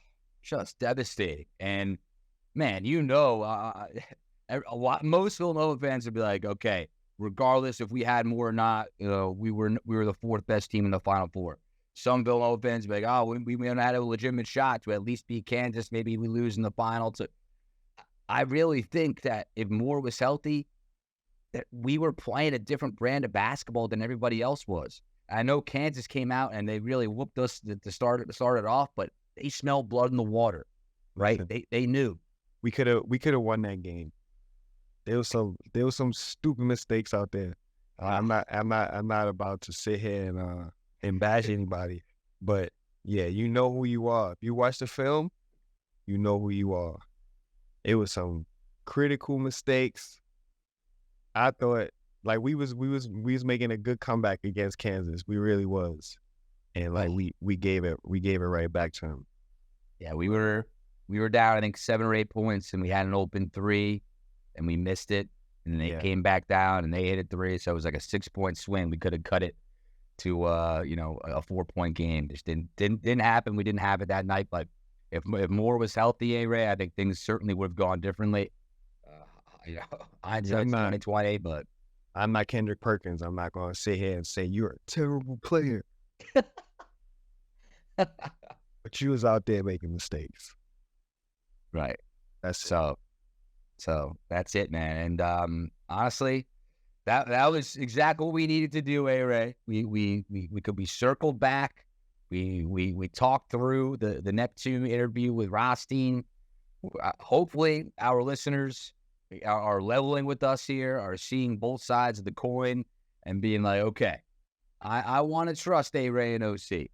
just devastating. And man, most Villanova fans would be like, okay, regardless if we had more or not, we were the 4th best team in the Final Four. Some Villanova fans would be like, oh, we had a legitimate shot to at least beat Kansas. Maybe we lose in the final. I really think that if Moore was healthy, that we were playing a different brand of basketball than everybody else was. I know Kansas came out and they really whooped us to start it off, but they smelled blood in the water, right? They knew. We could have won that game. There was some stupid mistakes out there. I'm not about to sit here and bash anybody, but yeah, you know who you are. If you watch the film, you know who you are. It was some critical mistakes. I thought, like, we was making a good comeback against Kansas. We really was, and like we gave it right back to them. Yeah, we were down, I think 7 or 8 points, and we had an open 3, and we missed it, and they came back down and they hit a 3, so it was like a 6-point swing. We could have cut it to a 4-point game. Just didn't happen. We didn't have it that night. But if Moore was healthy, A-Ray, I think things certainly would have gone differently. Hindsight's 2020, but I'm not Kendrick Perkins. I'm not going to sit here and say you're a terrible player. But you was out there making mistakes. Right. So that's it, man. And honestly, that was exactly what we needed to do, A-Ray. We circled back. We talked through the Neptune interview with Rothstein. Hopefully our listeners are leveling with us here, are seeing both sides of the coin and being like, okay, I want to trust A-Ray and OC,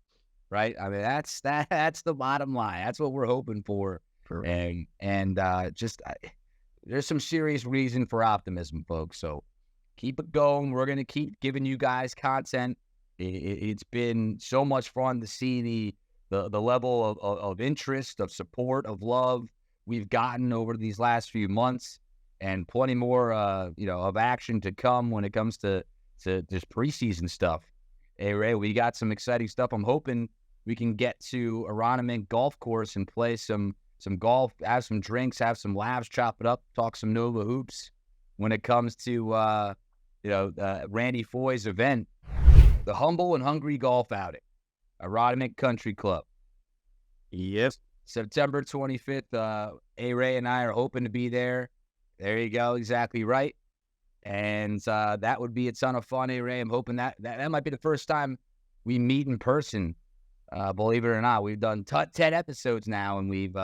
right? I mean, that's the bottom line. That's what we're hoping for. For And there's some serious reason for optimism, folks. So keep it going. We're going to keep giving you guys content. It's been so much fun to see the level of interest, of support, of love we've gotten over these last few months, and plenty more, of action to come when it comes to this preseason stuff. Hey, Ray, we got some exciting stuff. I'm hoping we can get to Aronimink Golf Course and play some golf, have some drinks, have some laughs, chop it up, talk some Nova hoops when it comes to, Randy Foy's event, the Humble and Hungry Golf Outing, Aronimink Country Club. Yep. September 25th, A-Ray and I are hoping to be there. There you go. Exactly right. And that would be a ton of fun, A-Ray. I'm hoping that might be the first time we meet in person. Believe it or not, we've done 10 episodes now, and we've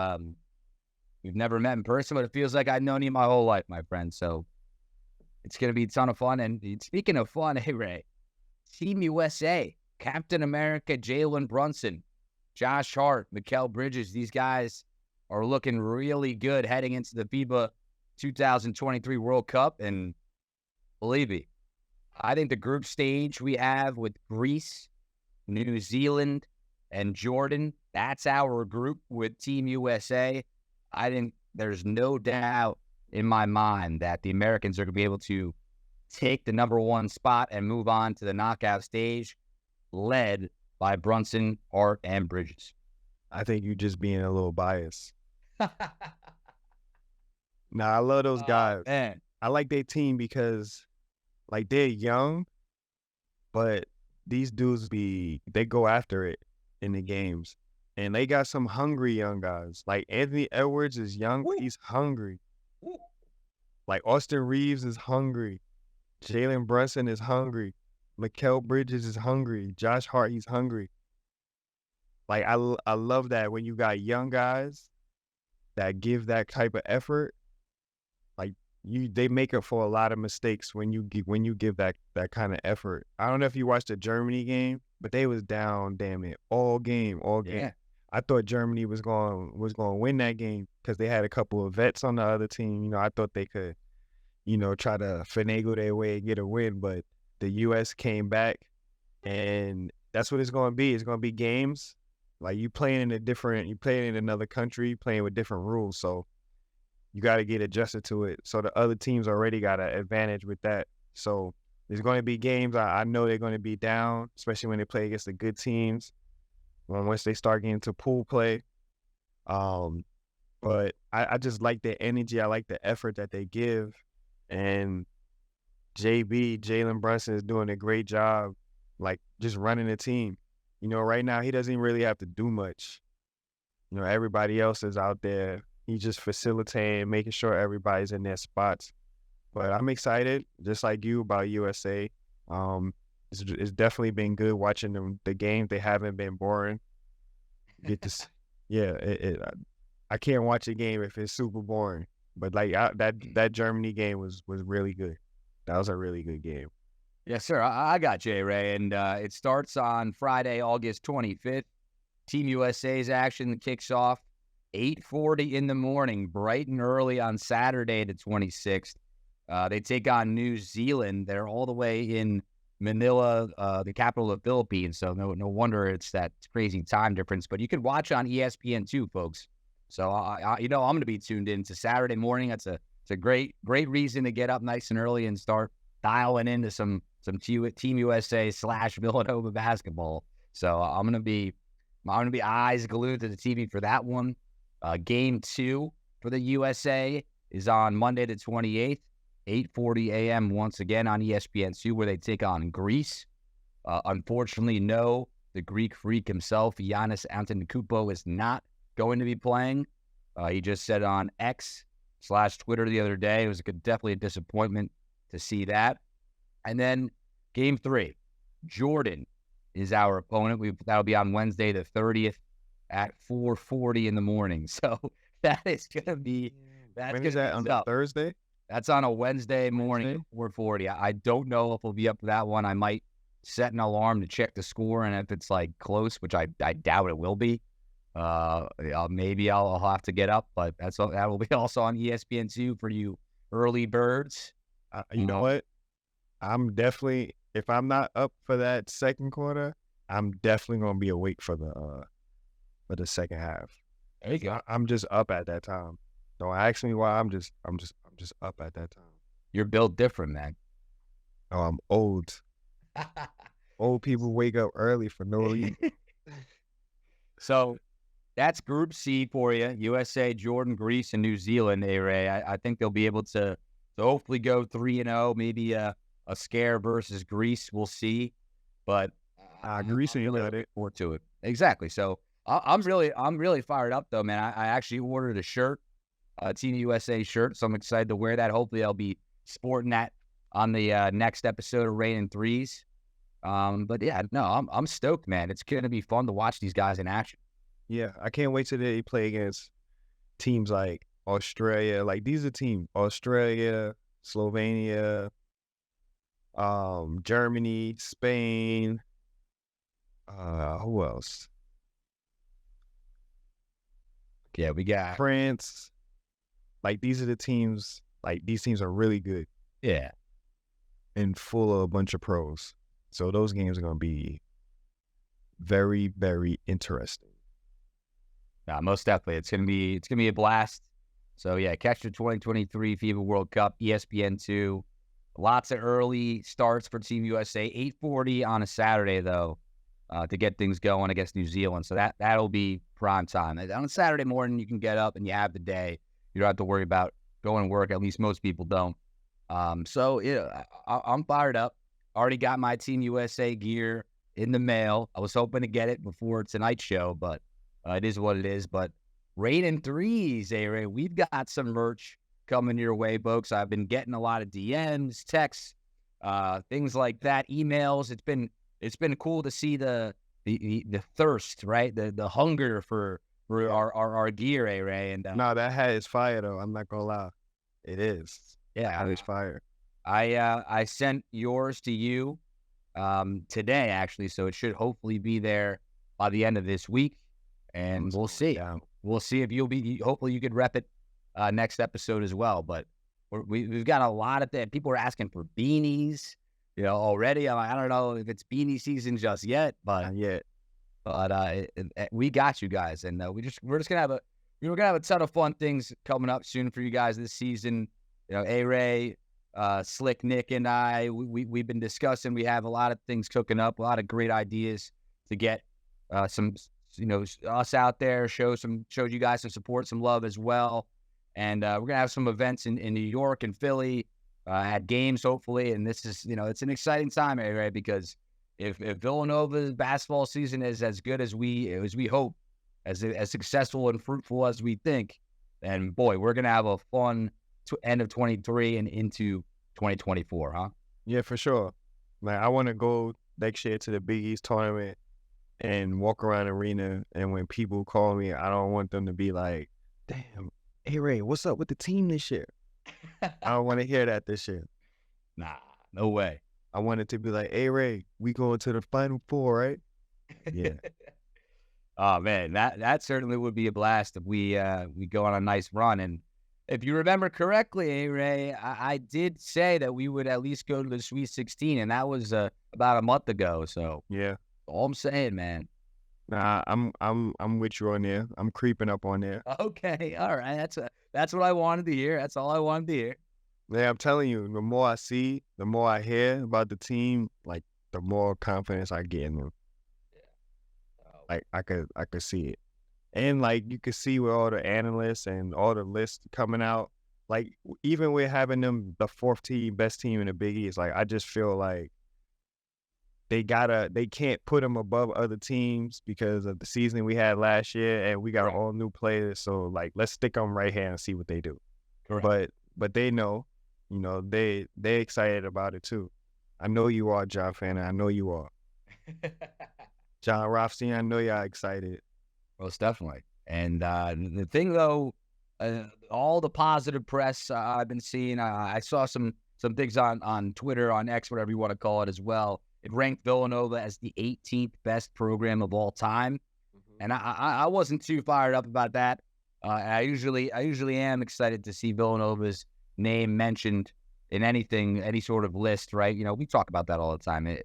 never met in person, but it feels like I've known you my whole life, my friend. So it's going to be a ton of fun. And speaking of fun, A-Ray, Team USA, Captain America, Jalen Brunson, Josh Hart, Mikal Bridges, these guys are looking really good heading into the FIBA 2023 World Cup. And believe me, I think the group stage we have with Greece, New Zealand, and Jordan, that's our group with Team USA. I think there's no doubt in my mind that the Americans are going to be able to take the number one spot and move on to the knockout stage, led by Brunson, Hart, and Bridges. I think you're just being a little biased. Nah, I love those guys. Man. I like their team because, like, they're young, but these dudes they go after it in the games. And they got some hungry young guys. Like, Anthony Edwards is young, but he's hungry. Like, Austin Reeves is hungry. Jalen Brunson is hungry. Mikal Bridges is hungry. Josh Hart, he's hungry. Like, I love that when you got young guys that give that type of effort. Like, they make up for a lot of mistakes when you give that kind of effort. I don't know if you watched the Germany game, but they was down, damn it, all game. Yeah. I thought Germany was going to win that game because they had a couple of vets on the other team. I thought they could, try to finagle their way and get a win, but the U.S. came back, and that's what it's going to be. It's going to be games. Like, you playing in another country, playing with different rules, so you got to get adjusted to it. So the other teams already got an advantage with that. So there's going to be games. I know they're going to be down, especially when they play against the good teams. Once they start getting to pool play. But I just like the energy. I like the effort that they give. And Jalen Brunson is doing a great job, like, just running the team. Right now he doesn't really have to do much. Everybody else is out there. He's just facilitating, making sure everybody's in their spots. But I'm excited, just like you, about USA. It's definitely been good watching the games. They haven't been boring. I can't watch a game if it's super boring. But like that Germany game was really good. That was a really good game. Yes, sir. I got you, Ray. And it starts on Friday, August 25th. Team USA's action kicks off 8:40 in the morning, bright and early on Saturday the 26th. They take on New Zealand. They're all the way in Manila, the capital of the Philippines. So no wonder it's that crazy time difference. But you can watch on ESPN2, folks. So I'm going to be tuned in to Saturday morning. It's a great reason to get up nice and early and start dialing into some Team USA / Villanova basketball. So I'm gonna be eyes glued to the TV for that one. Game 2 for the USA is on Monday the 28th, 8:40 a.m. once again on ESPN2, where they take on Greece. Unfortunately, no, the Greek freak himself, Giannis Antetokounmpo, is not going to be playing. He just said on X / Twitter the other day, it was definitely a disappointment to see that. And then game 3, Jordan is our opponent. That'll be on Wednesday the 30th at 4:40 in the morning. So that is going to be... When is that, on Thursday? That's on a Wednesday morning at 4:40. I don't know if we'll be up for that one. I might set an alarm to check the score, and if it's like close, which I doubt it will be, maybe I'll have to get up, but that will be also on ESPN2 for you early birds. You know what? I'm definitely, if I'm not up for that second quarter, I'm definitely gonna be awake for the second half. There you go. I'm just up at that time. Don't ask me why. I'm just up at that time. You're built different, man. Oh, I'm old. Old people wake up early for no reason. So that's Group C for you. USA, Jordan, Greece, and New Zealand, A-Ray. I think they'll be able to hopefully go 3-0, maybe a scare versus Greece. We'll see. But Greece I'm ain't really got looking it. forward to it. Exactly. So I'm really fired up, though, man. I actually ordered a shirt, a Team USA shirt, so I'm excited to wear that. Hopefully I'll be sporting that on the next episode of Raynin Threes. But yeah, no, I'm stoked, man. It's going to be fun to watch these guys in action. Yeah, I can't wait till they play against teams like Australia. Like, these are teams: Australia, Slovenia, Germany, Spain. Who else? Yeah, we got France. Like, these are the teams. Like, these teams are really good. Yeah. And full of a bunch of pros. So those games are going to be very, very interesting. Most definitely. It's gonna be a blast. So yeah, catch the 2023 FIBA World Cup, ESPN2. Lots of early starts for Team USA. 8:40 on a Saturday though, to get things going against New Zealand. So that'll be prime time. On a Saturday morning, you can get up and you have the day. You don't have to worry about going to work. At least most people don't. So yeah, I'm fired up. Already got my Team USA gear in the mail. I was hoping to get it before tonight's show, but it is what it is. But Raynin Threes, A-Ray, we've got some merch coming your way, folks. I've been getting a lot of DMs, texts, things like that, emails. It's been cool to see the thirst, right? The hunger for our gear, A-Ray. And no, that hat is fire though. I'm not gonna lie, it is. Yeah, it's fire. I sent yours to you today, actually, so it should hopefully be there by the end of this week, and we'll see. We'll see if you'll be. Hopefully, you could rep it next episode as well. But we've got a lot of that. People are asking for beanies, already. I don't know if it's beanie season just yet, but not yet. But we got you guys, and we're just gonna have a ton of fun things coming up soon for you guys this season. A-Ray, Slick Nick, and I, we've been discussing. We have a lot of things cooking up, a lot of great ideas to get some, us out there, show you guys some support, some love as well. And we're gonna have some events in New York and Philly, at games hopefully. And this is, it's an exciting time, A-Ray, because if Villanova's basketball season is as good as we hope, as successful and fruitful as we think, then boy, we're gonna have a fun end of 23 and into 2024, huh? Yeah, for sure. Like, I want to go next year to the Big East tournament and walk around the arena, and when people call me, I don't want them to be like, damn, hey Ray, what's up with the team this year? I don't want to hear that this year. Nah, no way. I want it to be like, hey Ray, we going to the Final Four, right? Yeah. Oh man, that certainly would be a blast if we go on a nice run. And if you remember correctly, Ray, I did say that we would at least go to the Sweet 16, and that was about a month ago. So yeah, all I'm saying, man. Nah, I'm with you on there. I'm creeping up on there. Okay, all right. That's what I wanted to hear. That's all I wanted to hear. Yeah, I'm telling you, the more I see, the more I hear about the team, like the more confidence I get in them. Yeah. Oh. Like I could see it. And like you could see with all the analysts and all the lists coming out, like even with having them the fourth team, best team in the Big East, like I just feel like they can't put them above other teams because of the season we had last year, and we got all new players. So like, let's stick them right here and see what they do. Correct. But they know, they excited about it too. I know you are, John fan. I know you are. John Rothstein, I know y'all excited. Most definitely. And the thing, though, all the positive press I've been seeing, I saw some things on Twitter, on X, whatever you want to call it as well. It ranked Villanova as the 18th best program of all time. And I wasn't too fired up about that. I usually am excited to see Villanova's name mentioned in anything, any sort of list, right? You know, we talk about that all the time.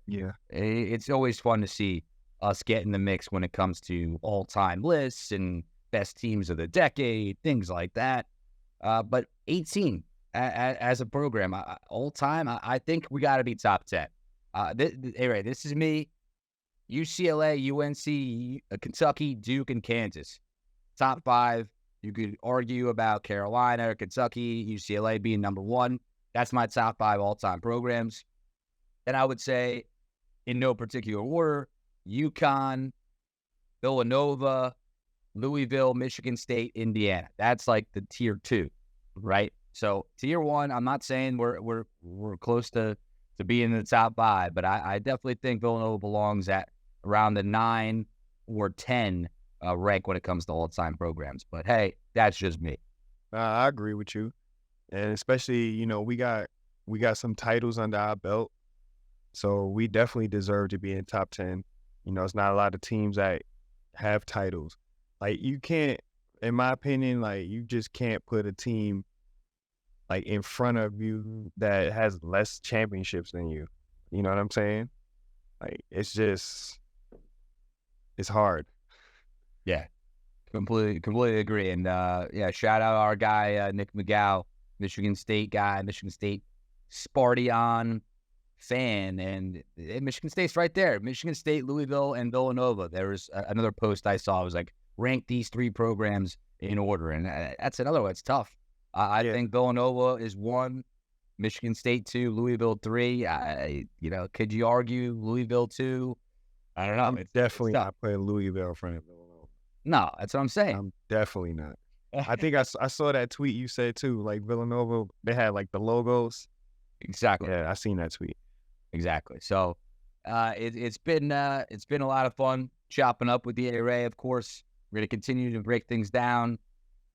It's always fun to see us get in the mix when it comes to all-time lists and best teams of the decade, things like that. But 18 as a program, all time, I think we got to be top 10. Anyway, this is me. UCLA, UNC, Kentucky, Duke, and Kansas. Top 5. You could argue about Carolina, Kentucky, UCLA being number 1. That's my top 5 all-time programs. Then I would say, in no particular order, UConn, Villanova, Louisville, Michigan State, Indiana. That's like the tier 2, right? So tier 1, I'm not saying we're close to being in the top 5, but I definitely think Villanova belongs at around the 9 or 10 rank when it comes to all-time programs. But hey, that's just me. I agree with you, and especially, you know, we got some titles under our belt, so we definitely deserve to be in top 10. You know, it's not a lot of teams that have titles. Like, you can't, in my opinion, like, you just can't put a team like in front of you that has less championships than you. You know what I'm saying? Like, it's hard. Yeah, completely agree. And yeah, shout out our guy Nick McGow, Michigan State guy, Michigan State Spartan fan, and Michigan State's right there. Michigan State, Louisville, and Villanova. There was another post I saw. It was like, rank these 3 programs in order, and that's another one. It's tough. I think Villanova is 1, Michigan State 2, Louisville 3. You know, could you argue Louisville 2? I don't know. I'm definitely not putting Louisville in front of Villanova. No, that's what I'm saying. I'm definitely not. I think I saw that tweet you said too. Like, Villanova, they had like the logos. Exactly. Yeah, I seen that tweet. Exactly. So it's been a lot of fun chopping up with the array. Of course, we're gonna continue to break things down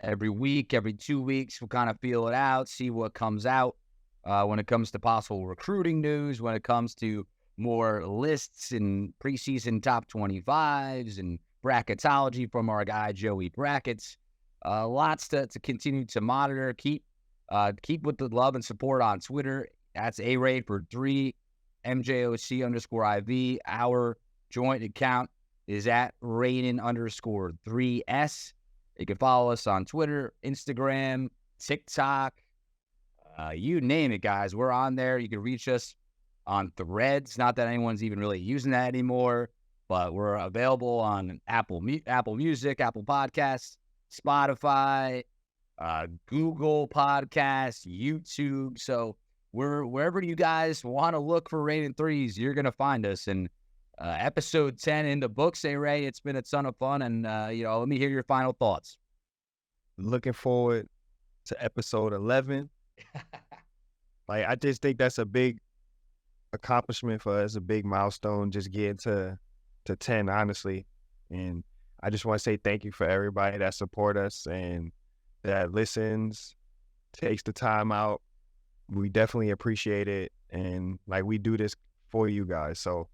every week, every 2 weeks. We'll kind of feel it out, see what comes out when it comes to possible recruiting news, when it comes to more lists and preseason top 25s and bracketology from our guy Joey Brackets. Lots to continue to monitor. Keep with the love and support on Twitter. That's A-Ray for 3, MJOC_IV. Our joint account is at Raynin_3S. You can follow us on Twitter, Instagram, TikTok, you name it, guys. We're on there. You can reach us on Threads. Not that anyone's even really using that anymore, but we're available on Apple Music, Apple Podcasts, Spotify, Google Podcasts, YouTube. So wherever you guys want to look for Raynin Threes, you're going to find us. And episode 10 in the books, Ray. It's been a ton of fun. And, let me hear your final thoughts. Looking forward to episode 11. Like, I just think that's a big accomplishment for us, a big milestone, just getting to 10, honestly. And I just want to say thank you for everybody that support us and that listens, takes the time out. We definitely appreciate it. And like, we do this for you guys. So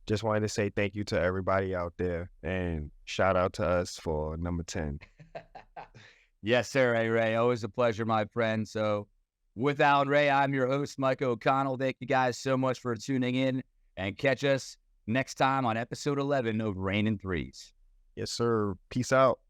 just wanted to say thank you to everybody out there, and shout out to us for number 10. Yes, sir, Ray. Always a pleasure, my friend. So with Alan Ray, I'm your host, Mike O'Connell. Thank you guys so much for tuning in, and catch us next time on episode 11 of Raynin Threes. Yes, sir. Peace out.